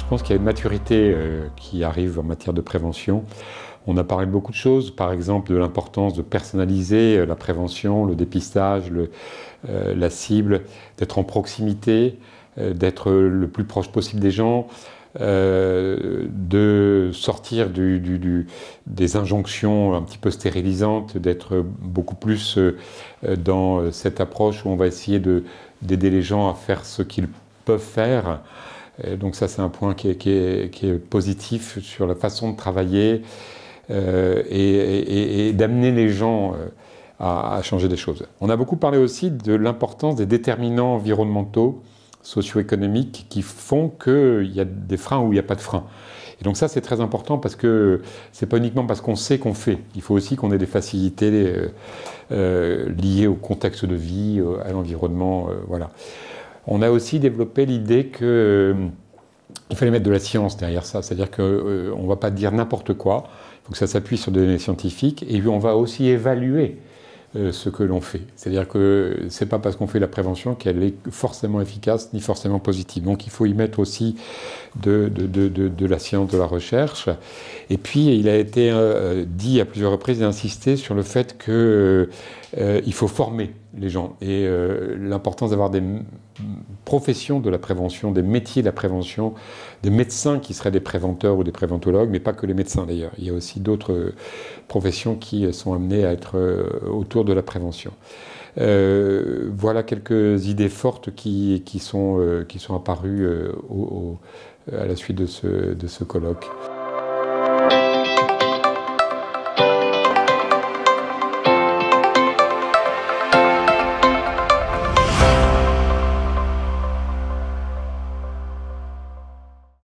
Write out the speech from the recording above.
Je pense qu'il y a une maturité qui arrive en matière de prévention. On a parlé de beaucoup de choses, par exemple de l'importance de personnaliser la prévention, le dépistage, la cible, d'être en proximité, d'être le plus proche possible des gens, de sortir des injonctions un petit peu stérilisantes, d'être beaucoup plus dans cette approche où on va essayer d'aider les gens à faire ce qu'ils peuvent faire. Donc ça, c'est un point qui est positif sur la façon de travailler et d'amener les gens à changer des choses. On a beaucoup parlé aussi de l'importance des déterminants environnementaux, socio-économiques, qui font qu'il y a des freins ou il n'y a pas de freins. Et donc ça, c'est très important parce que c'est pas uniquement parce qu'on sait qu'on fait. Il faut aussi qu'on ait des facilités liées au contexte de vie, à l'environnement, voilà. On a aussi développé l'idée qu'il fallait mettre de la science derrière ça, c'est-à-dire qu'on ne va pas dire n'importe quoi, il faut que ça s'appuie sur des données scientifiques, et puis on va aussi évaluer ce que l'on fait. C'est-à-dire que ce n'est pas parce qu'on fait la prévention qu'elle est forcément efficace ni forcément positive. Donc il faut y mettre aussi de la science, de la recherche. Et puis il a été dit à plusieurs reprises et insisté sur le fait qu'il faut former les gens et l'importance d'avoir des professions de la prévention, des métiers de la prévention, des médecins qui seraient des préventeurs ou des préventologues, mais pas que les médecins d'ailleurs. Il y a aussi d'autres professions qui sont amenées à être autour de la prévention. Voilà quelques idées fortes qui sont apparues à la suite de ce colloque.